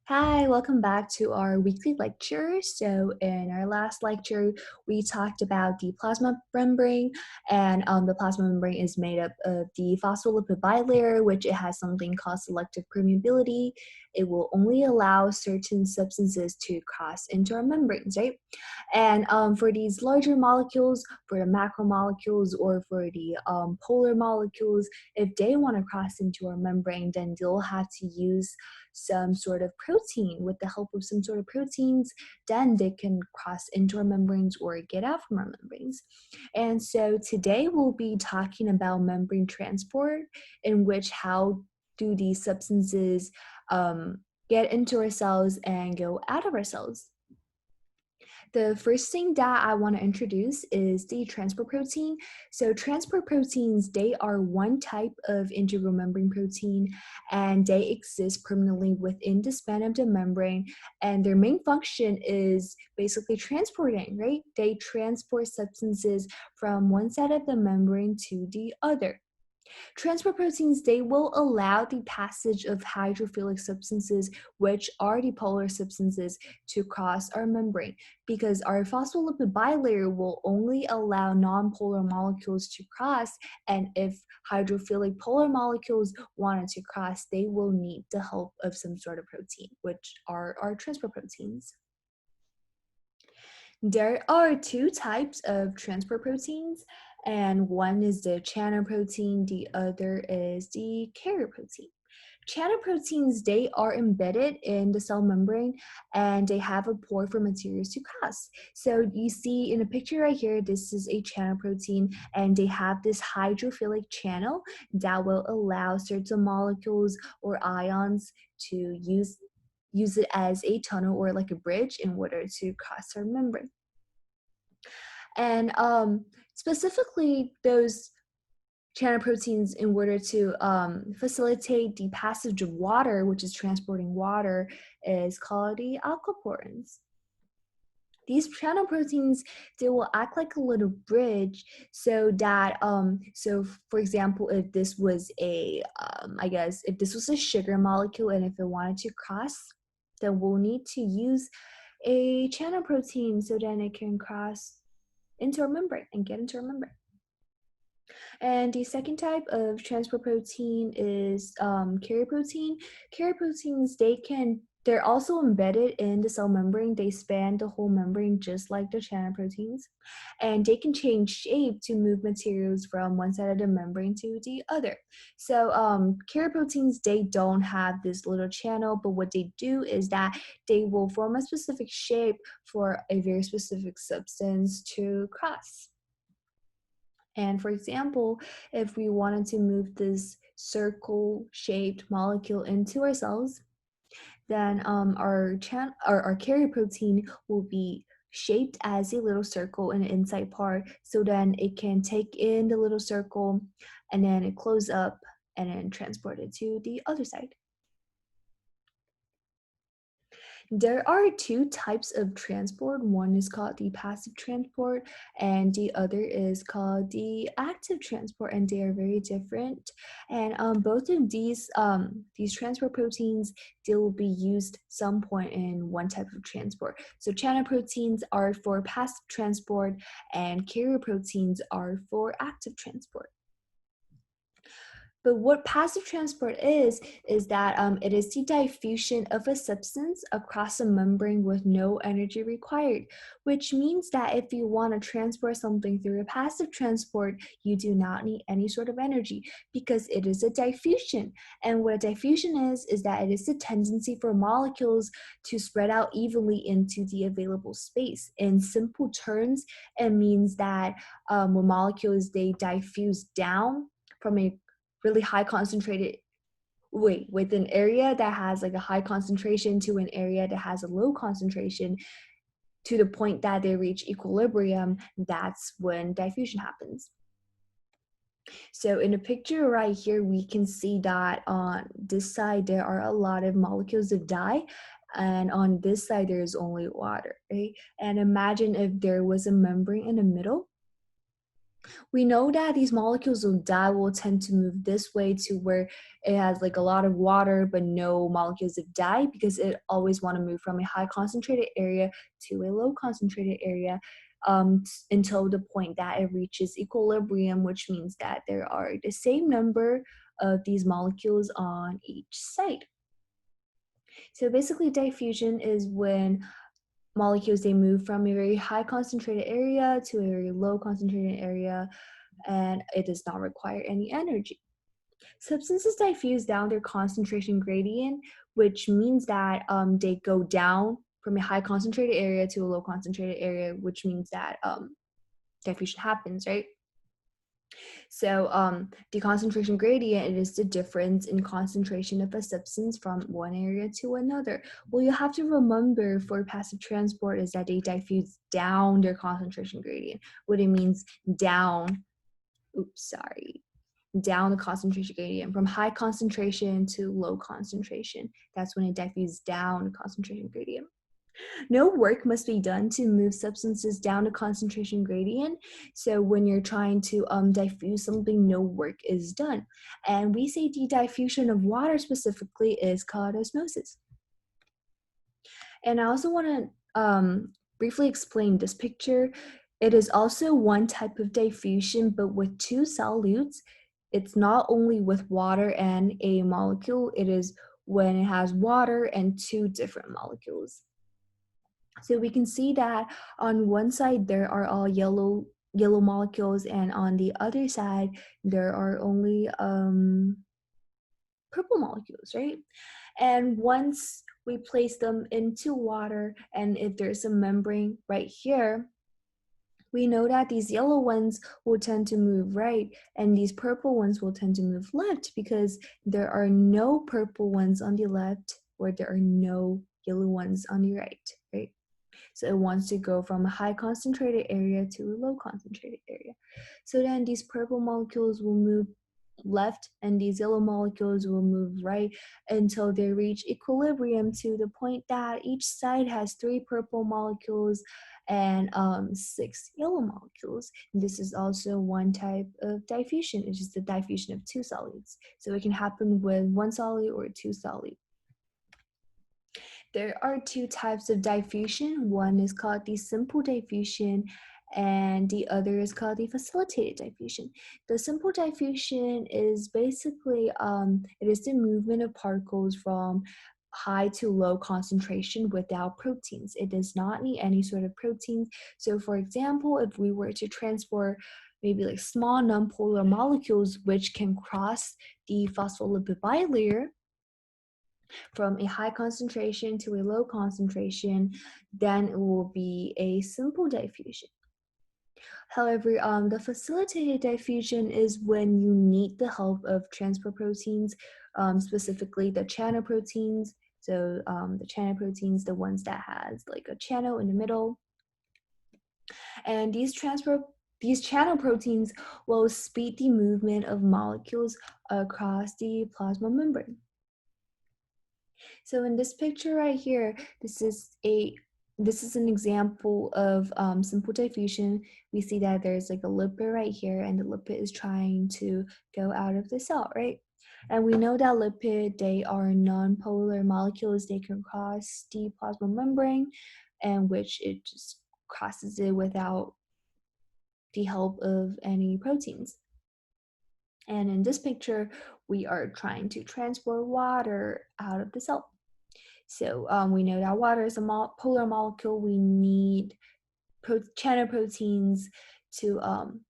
Hi, welcome back to our weekly lecture. So, in our last lecture, we talked about the plasma membrane, and the plasma membrane is made up of the phospholipid bilayer, which it has something called selective permeability. It will only allow certain substances to cross into our membranes, right? And for these larger molecules, for the macromolecules, or for the polar molecules, if they want to cross into our membrane, then they'll have to use some sort of protein. With the help of some sort of proteins, then they can cross into our membranes or get out from our membranes. And so today we'll be talking about membrane transport, in which how do these substances get into our cells and go out of our cells. The first thing that I want to introduce is the transport protein. So transport proteins, they are one type of integral membrane protein, and they exist permanently within the span of the membrane, and their main function is basically transporting, right? They transport substances from one side of the membrane to the other. Transport proteins, they will allow the passage of hydrophilic substances, which are the polar substances, to cross our membrane, because our phospholipid bilayer will only allow nonpolar molecules to cross, and if hydrophilic polar molecules wanted to cross, they will need the help of some sort of protein, which are our transport proteins. There are two types of transport proteins, and one is the channel protein, the other is the carrier protein. Channel proteins, they are embedded in the cell membrane, and they have a pore for materials to cross. So you see in the picture right here, this is a channel protein, and they have this hydrophilic channel that will allow certain molecules or ions to use it as a tunnel or like a bridge in order to cross our membrane. And specifically, those channel proteins, in order to facilitate the passage of water, which is transporting water, is called the aquaporins. These channel proteins, they will act like a little bridge, so that so for example, if this was a I guess if this was a sugar molecule, and if it wanted to cross, then we'll need to use a channel protein so then it can cross into our membrane and get into our membrane. And the second type of transport protein is carrier protein. Carrier proteins, they're also embedded in the cell membrane. They span the whole membrane just like the channel proteins. And they can change shape to move materials from one side of the membrane to the other. So carrier proteins, they don't have this little channel, but what they do is that they will form a specific shape for a very specific substance to cross. And for example, if we wanted to move this circle-shaped molecule into our cells, then our carrier protein will be shaped as a little circle in the inside part, so then it can take in the little circle and then it close up and then transport it to the other side. There are two types of transport. One is called the passive transport, and the other is called the active transport, and they are very different. And both of these transport proteins, they will be used some point in one type of transport. So channel proteins are for passive transport, and carrier proteins are for active transport. But what passive transport is that it is the diffusion of a substance across a membrane with no energy required, which means that if you want to transport something through a passive transport, you do not need any sort of energy because it is a diffusion. And what a diffusion is that it is the tendency for molecules to spread out evenly into the available space. In simple terms, it means that when molecules, they diffuse down from a really high concentrated with an area that has like a high concentration to an area that has a low concentration, to the point that they reach equilibrium, that's when diffusion happens. So in the picture right here, we can see that on this side there are a lot of molecules of dye, and on this side there is only water, right? And imagine if there was a membrane in the middle. We know that these molecules will tend to move this way to where it has like a lot of water but no molecules of dye because it always want to move from a high concentrated area to a low concentrated area until the point that it reaches equilibrium, which means that there are the same number of these molecules on each side. So basically diffusion is when molecules they move from a very high concentrated area to a very low concentrated area, and it does not require any energy. Substances diffuse down their concentration gradient, which means that they go down from a high concentrated area to a low concentrated area, which means that diffusion happens, right? So the concentration gradient is the difference in concentration of a substance from one area to another. Well, you have to remember for passive transport is that they diffuse down their concentration gradient. What it means down, down the concentration gradient from high concentration to low concentration. That's when it diffuses down the concentration gradient. No work must be done to move substances down a concentration gradient. So when you're trying to diffuse something, no work is done. And we say the diffusion of water specifically is called osmosis. And I also want to briefly explain this picture. It is also one type of diffusion, but with two solutes. It's not only with water and a molecule, it is when it has water and two different molecules. So we can see that on one side there are all yellow molecules, and on the other side there are only purple molecules, right? And once we place them into water, and if there's a membrane right here, we know that these yellow ones will tend to move right and these purple ones will tend to move left because there are no purple ones on the left or there are no yellow ones on the right, right? So it wants to go from a high concentrated area to a low concentrated area. So then these purple molecules will move left and these yellow molecules will move right until they reach equilibrium to the point that each side has 3 purple molecules and 6 yellow molecules. This is also one type of diffusion. It's just the diffusion of two solids. So it can happen with one solid or two solids. There are two types of diffusion. One is called the simple diffusion and the other is called the facilitated diffusion. The simple diffusion is basically, it is the movement of particles from high to low concentration without proteins. It does not need any sort of proteins. So for example, if we were to transport maybe like small nonpolar molecules which can cross the phospholipid bilayer, from a high concentration to a low concentration, then it will be a simple diffusion. However, the facilitated diffusion is when you need the help of transport proteins, specifically the channel proteins. So the channel proteins, the ones that has like a channel in the middle. And these channel proteins will speed the movement of molecules across the plasma membrane. So in this picture right here, this is an example of simple diffusion. We see that there's like a lipid right here, and the lipid is trying to go out of the cell, right? And we know that lipid, they are non-polar molecules. They can cross the plasma membrane, and which it just crosses it without the help of any proteins. And in this picture, we are trying to transport water out of the cell. So we know that water is a polar molecule. We need channel proteins to,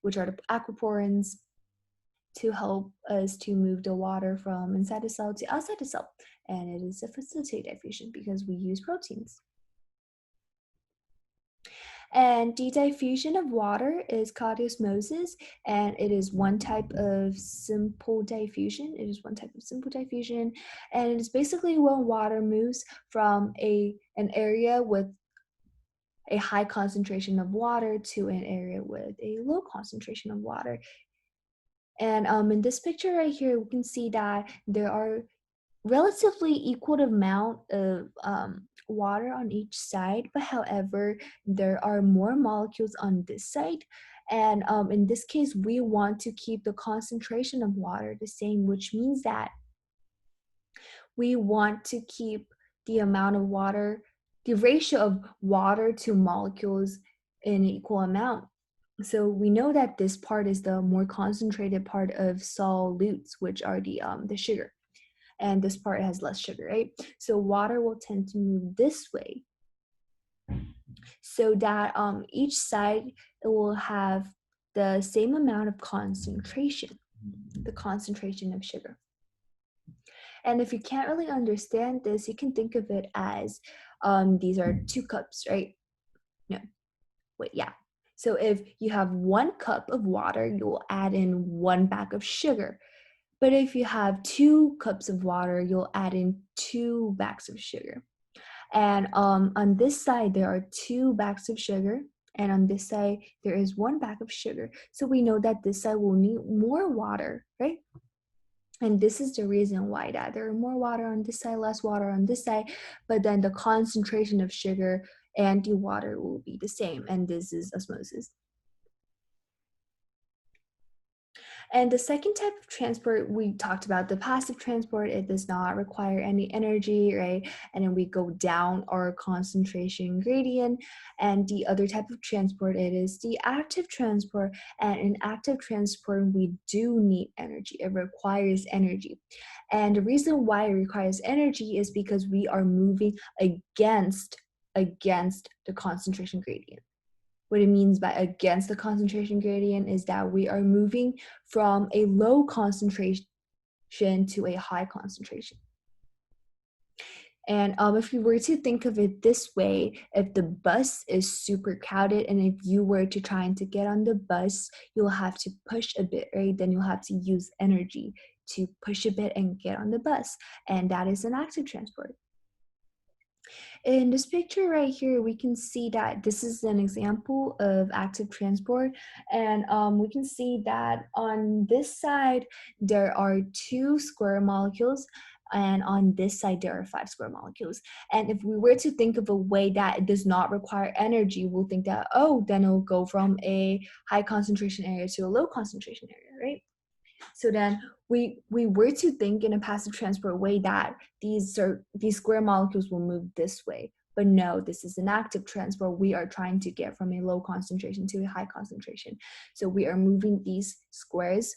which are the aquaporins, to help us to move the water from inside the cell to outside the cell. And it is a facilitated diffusion because we use proteins. And the diffusion of water is called osmosis, and it is one type of simple diffusion. It is one type of simple diffusion, and it is basically when water moves from an area with a high concentration of water to an area with a low concentration of water. And in this picture right here, we can see that there are relatively equal amount of water on each side, but however, there are more molecules on this side And in this case, we want to keep the concentration of water the same, which means that we want to keep the amount of water, the ratio of water to molecules in equal amount. So we know that this part is the more concentrated part of solutes, which are the sugar. And this part has less sugar, right? So water will tend to move this way so that each side it will have the same amount of concentration, the concentration of sugar. And if you can't really understand this, you can think of it as these are 2 cups, right? No, wait, yeah. So if you have 1 cup of water, you'll add in 1 bag of sugar. But if you have 2 cups of water, you'll add in 2 bags of sugar. And on this side, there are 2 bags of sugar. And on this side, there is 1 bag of sugar. So we know that this side will need more water, right? And this is the reason why that there are more water on this side, less water on this side, but then the concentration of sugar and the water will be the same. And this is osmosis. And the second type of transport, we talked about the passive transport. It does not require any energy, right? And then we go down our concentration gradient. And the other type of transport, it is the active transport. And in active transport, we do need energy. It requires energy. And the reason why it requires energy is because we are moving against the concentration gradient. What it means by against the concentration gradient is that we are moving from a low concentration to a high concentration. And if you were to think of it this way, if the bus is super crowded and if you were to try to get on the bus, you'll have to push a bit, right? Then you'll have to use energy to push a bit and get on the bus. And that is an active transport. In this picture right here, we can see that this is an example of active transport. And we can see that on this side, there are 2 square molecules. And on this side, there are 5 square molecules. And if we were to think of a way that it does not require energy, we'll think that, oh, then it'll go from a high concentration area to a low concentration area, right? So then we were to think in a passive transport way that these square molecules will move this way. But no, this is an active transport. We are trying to get from a low concentration to a high concentration. So we are moving these squares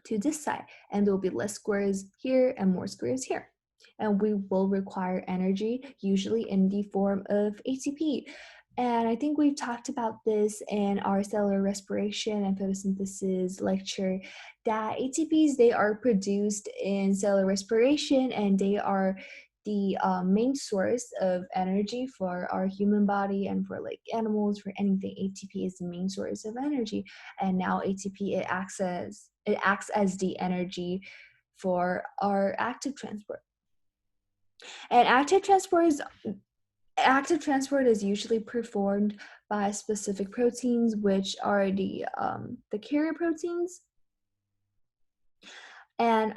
to this side, and there will be less squares here and more squares here. And we will require energy, usually in the form of ATP. And I think we've talked about this in our cellular respiration and photosynthesis lecture, that ATPs, they are produced in cellular respiration, and they are the main source of energy for our human body and for like animals, for anything. ATP is the main source of energy. And now ATP, it acts as the energy for our active transport. And active transport is usually performed by specific proteins, which are the carrier proteins. And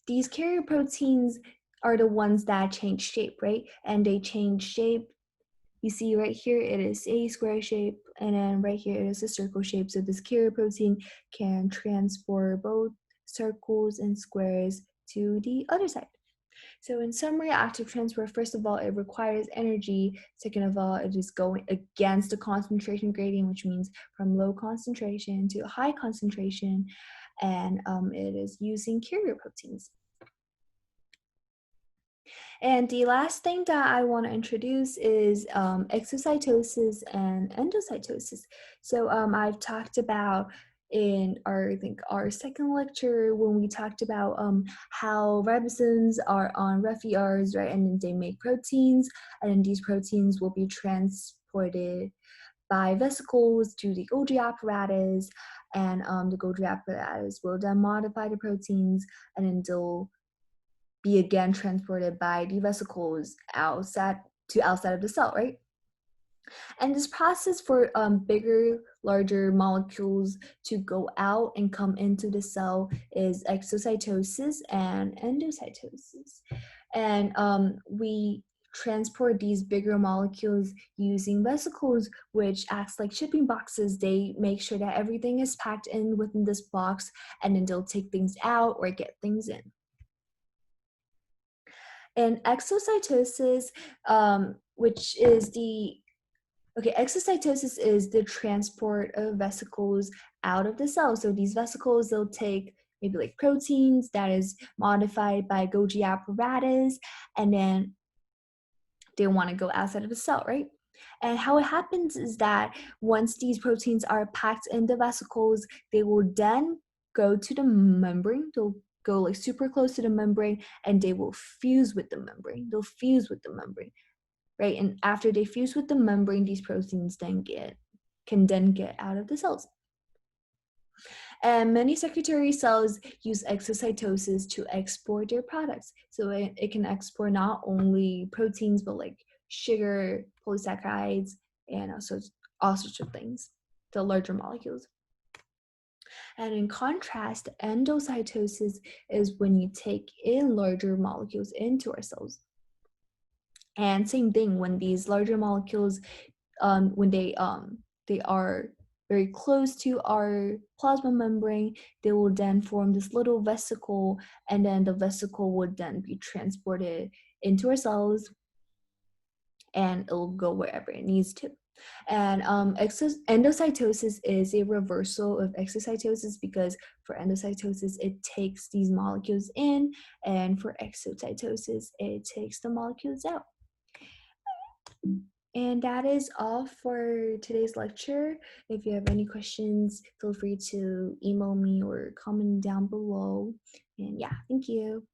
these carrier proteins are the ones that change shape, right? And they change shape. You see right here, it is a square shape, and then right here it is a circle shape. So this carrier protein can transport both circles and squares to the other side. So in summary, active transport, first of all, it requires energy. Second of all, it is going against the concentration gradient, which means from low concentration to high concentration. And it is using carrier proteins. And the last thing that I want to introduce is exocytosis and endocytosis. So I've talked about in our second lecture when we talked about how ribosomes are on reservoirs, right? And then they make proteins, and then these proteins will be transported by vesicles to the Golgi apparatus, and the Golgi apparatus will then modify the proteins, and then they'll be again transported by the vesicles outside of the cell, right? And this process for bigger, larger molecules to go out and come into the cell is exocytosis and endocytosis. And we transport these bigger molecules using vesicles, which acts like shipping boxes. They make sure that everything is packed in within this box, and then they'll take things out or get things in. And exocytosis, which is exocytosis is the transport of vesicles out of the cell. So these vesicles, they'll take maybe like proteins that is modified by Golgi apparatus, and then they want to go outside of the cell, right? And how it happens is that once these proteins are packed in the vesicles, they will then go to the membrane. They'll go like super close to the membrane, and they will fuse with the membrane. They'll fuse with the membrane, right? And after they fuse with the membrane, these proteins can then get out of the cells. And many secretory cells use exocytosis to export their products. So it can export not only proteins, but like sugar, polysaccharides, and also all sorts of things, the larger molecules. And in contrast, endocytosis is when you take in larger molecules into our cells. And same thing, when these larger molecules, when they are very close to our plasma membrane, they will then form this little vesicle, and then the vesicle would then be transported into our cells, and it will go wherever it needs to. And endocytosis is a reversal of exocytosis, because for endocytosis, it takes these molecules in, and for exocytosis, it takes the molecules out. And that is all for today's lecture. If you have any questions, feel free to email me or comment down below. And yeah, thank you.